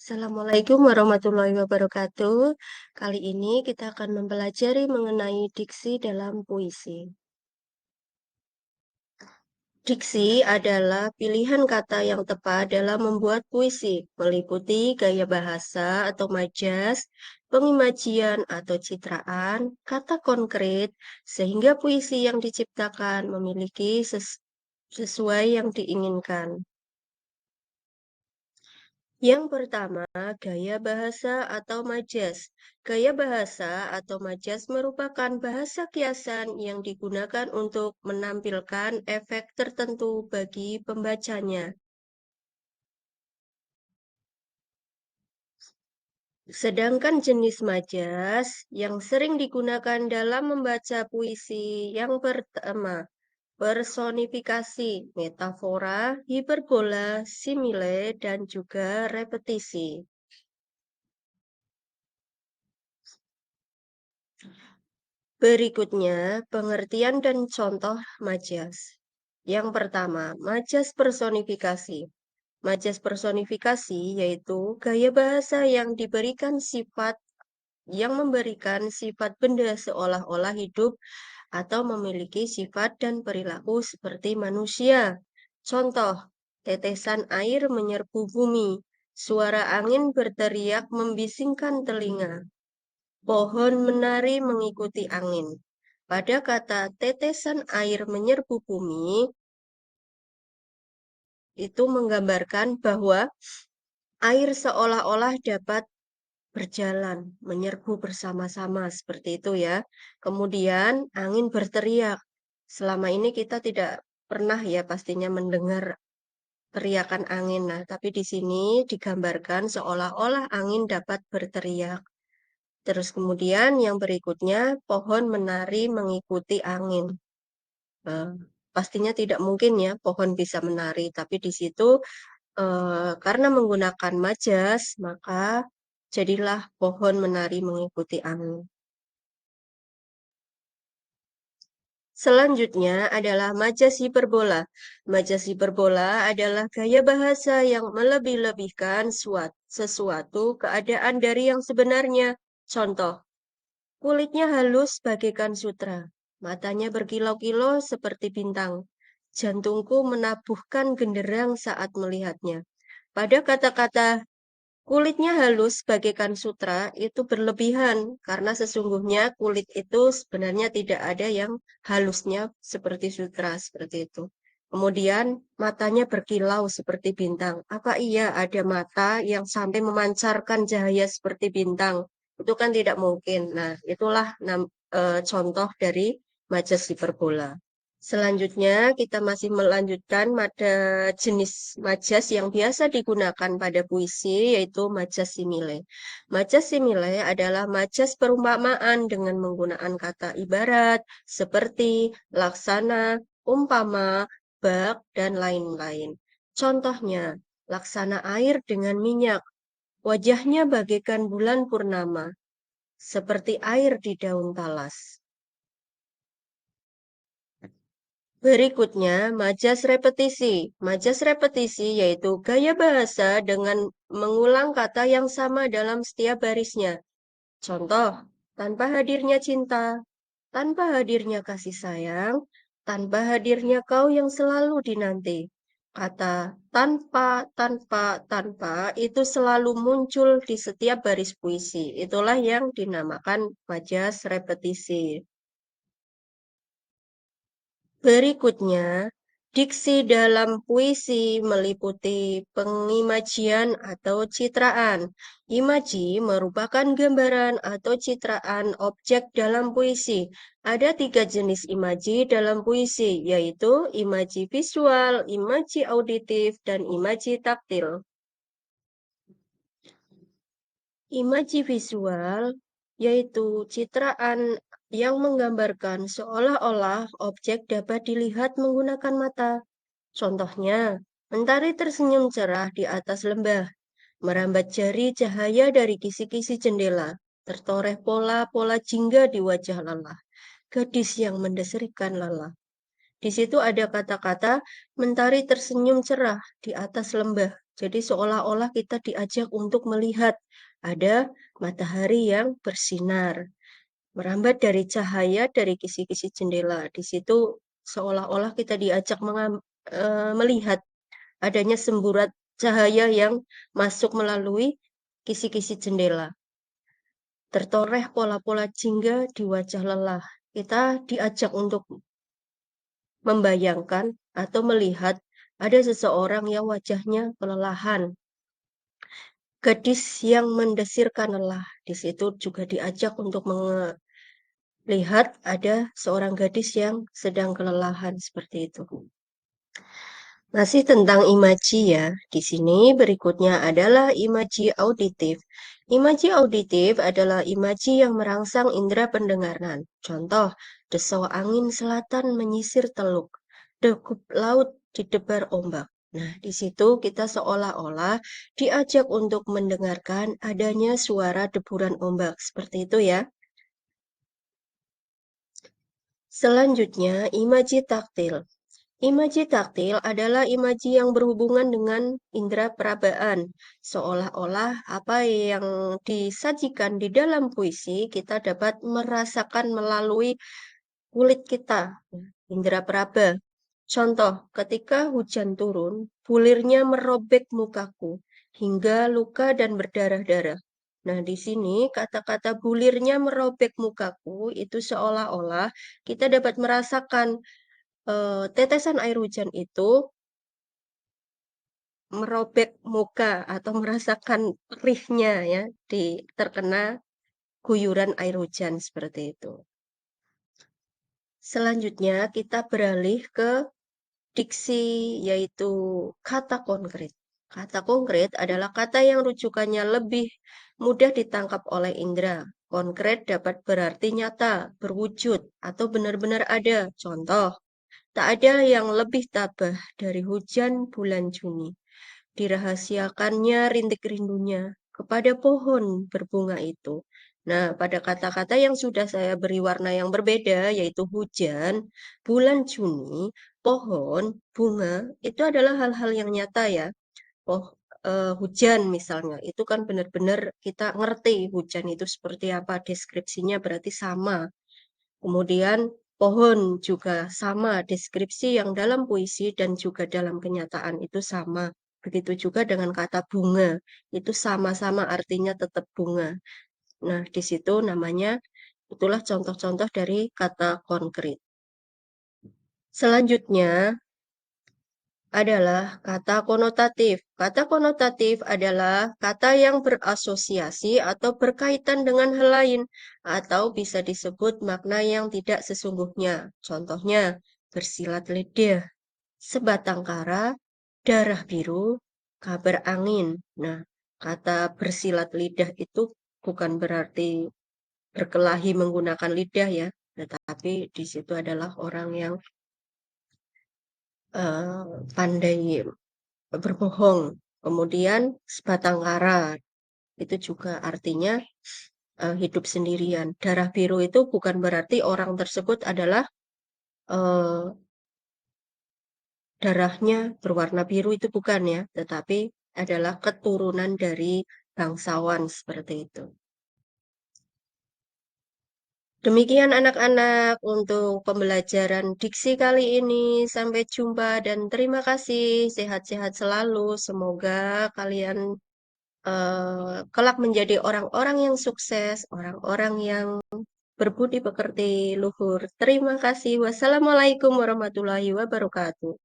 Assalamualaikum warahmatullahi wabarakatuh. Kali ini kita akan mempelajari mengenai diksi dalam puisi. Diksi adalah pilihan kata yang tepat dalam membuat puisi, meliputi gaya bahasa atau majas, pengimajian atau citraan, kata konkret, sehingga puisi yang diciptakan memiliki sesuai yang diinginkan. Yang pertama, gaya bahasa atau majas. Gaya bahasa atau majas merupakan bahasa kiasan yang digunakan untuk menampilkan efek tertentu bagi pembacanya. Sedangkan jenis majas yang sering digunakan dalam membaca puisi yang pertama, personifikasi, metafora, hiperbola, simile, dan juga repetisi. Berikutnya, pengertian dan contoh majas. Yang pertama, majas personifikasi. Majas personifikasi yaitu gaya bahasa yang memberikan sifat benda seolah-olah hidup atau memiliki sifat dan perilaku seperti manusia. Contoh, tetesan air menyerbu bumi, suara angin berteriak membisingkan telinga. Pohon menari mengikuti angin. Pada kata tetesan air menyerbu bumi, itu menggambarkan bahwa air seolah-olah dapat berjalan, menyerbu bersama-sama, seperti itu ya. Kemudian angin berteriak. Selama ini kita tidak pernah ya pastinya mendengar teriakan angin. Nah, tapi di sini digambarkan seolah-olah angin dapat berteriak. Terus kemudian yang berikutnya, pohon menari mengikuti angin. Pastinya tidak mungkin ya pohon bisa menari, tapi di situ karena menggunakan majas, maka jadilah pohon menari mengikuti angin. Selanjutnya adalah majas hiperbola. Majas hiperbola adalah gaya bahasa yang melebih-lebihkan sesuatu keadaan dari yang sebenarnya. Contoh, kulitnya halus bagaikan sutra, matanya berkilau-kilau seperti bintang. Jantungku menabuhkan genderang saat melihatnya. Pada kata-kata kulitnya halus bagaikan sutra itu berlebihan karena sesungguhnya kulit itu sebenarnya tidak ada yang halusnya seperti sutra seperti itu. Kemudian matanya berkilau seperti bintang. Apa iya ada mata yang sampai memancarkan cahaya seperti bintang? Itu kan tidak mungkin. Nah, itulah contoh dari majas hiperbola. Selanjutnya, kita masih melanjutkan pada jenis majas yang biasa digunakan pada puisi, yaitu majas simile. Majas simile adalah majas perumpamaan dengan menggunakan kata ibarat, seperti, laksana, umpama, bak, dan lain-lain. Contohnya, laksana air dengan minyak. Wajahnya bagaikan bulan purnama, seperti air di daun talas. Berikutnya, majas repetisi. Majas repetisi yaitu gaya bahasa dengan mengulang kata yang sama dalam setiap barisnya. Contoh, tanpa hadirnya cinta, tanpa hadirnya kasih sayang, tanpa hadirnya kau yang selalu dinanti. Kata tanpa, tanpa, tanpa itu selalu muncul di setiap baris puisi. Itulah yang dinamakan majas repetisi. Berikutnya, diksi dalam puisi meliputi pengimajian atau citraan. Imaji merupakan gambaran atau citraan objek dalam puisi. Ada 3 jenis imaji dalam puisi, yaitu imaji visual, imaji auditif, dan imaji taktil. Imaji visual yaitu citraan yang menggambarkan seolah-olah objek dapat dilihat menggunakan mata. Contohnya, mentari tersenyum cerah di atas lembah, merambat jari cahaya dari kisi-kisi jendela, tertoreh pola-pola jingga di wajah lelah, gadis yang mendeserikan lelah. Di situ ada kata-kata mentari tersenyum cerah di atas lembah. Jadi seolah-olah kita diajak untuk melihat ada matahari yang bersinar, merambat dari cahaya dari kisi-kisi jendela. Di situ seolah-olah kita diajak melihat adanya semburat cahaya yang masuk melalui kisi-kisi jendela. Tertoreh pola-pola jingga di wajah lelah. Kita diajak untuk membayangkan atau melihat ada seseorang yang wajahnya kelelahan. Gadis yang mendesirkan lelah. Di situ juga diajak untuk melihat ada seorang gadis yang sedang kelelahan seperti itu. Masih tentang imaji ya. Di sini berikutnya adalah imaji auditif. Imaji auditif adalah imaji yang merangsang indera pendengaran. Contoh, desau angin selatan menyisir teluk, degup laut didebar ombak. Nah, di situ kita seolah-olah diajak untuk mendengarkan adanya suara deburan ombak. Seperti itu ya. Selanjutnya, imaji taktil. Imaji taktil adalah imaji yang berhubungan dengan indera perabaan. Seolah-olah apa yang disajikan di dalam puisi kita dapat merasakan melalui kulit kita, indera peraba. Contoh, ketika hujan turun, bulirnya merobek mukaku hingga luka dan berdarah-darah. Nah, di sini kata-kata bulirnya merobek mukaku itu seolah-olah kita dapat merasakan tetesan air hujan itu merobek muka atau merasakan perihnya ya terkena guyuran air hujan seperti itu. Selanjutnya kita beralih ke diksi yaitu kata konkret. Kata konkret adalah kata yang rujukannya lebih mudah ditangkap oleh indera. Konkret dapat berarti nyata, berwujud, atau benar-benar ada. Contoh, tak ada yang lebih tabah dari hujan bulan Juni. Dirahasiakannya rintik rindunya kepada pohon berbunga itu. Nah, pada kata-kata yang sudah saya beri warna yang berbeda, yaitu hujan, bulan Juni, pohon, bunga, itu adalah hal-hal yang nyata ya. Oh, hujan misalnya, itu kan benar-benar kita ngerti hujan itu seperti apa, deskripsinya berarti sama. Kemudian pohon juga sama, deskripsi yang dalam puisi dan juga dalam kenyataan itu sama. Begitu juga dengan kata bunga, itu sama-sama artinya tetap bunga. Nah, di situ namanya, itulah contoh-contoh dari kata konkret. Selanjutnya adalah kata konotatif. Kata konotatif adalah kata yang berasosiasi atau berkaitan dengan hal lain, atau bisa disebut makna yang tidak sesungguhnya. Contohnya, bersilat lidah, sebatang kara, darah biru, kabar angin. Nah, kata bersilat lidah itu bukan berarti berkelahi menggunakan lidah ya, tetapi di situ adalah orang yang pandai berbohong. Kemudian sebatang kara itu juga artinya hidup sendirian. Darah biru itu bukan berarti orang tersebut adalah darahnya berwarna biru itu bukan ya, tetapi adalah keturunan dari bangsawan seperti itu. Demikian anak-anak untuk pembelajaran diksi kali ini. Sampai jumpa dan terima kasih. Sehat-sehat selalu. Semoga kalian kelak menjadi orang-orang yang sukses, orang-orang yang berbudi pekerti luhur. Terima kasih. Wassalamualaikum warahmatullahi wabarakatuh.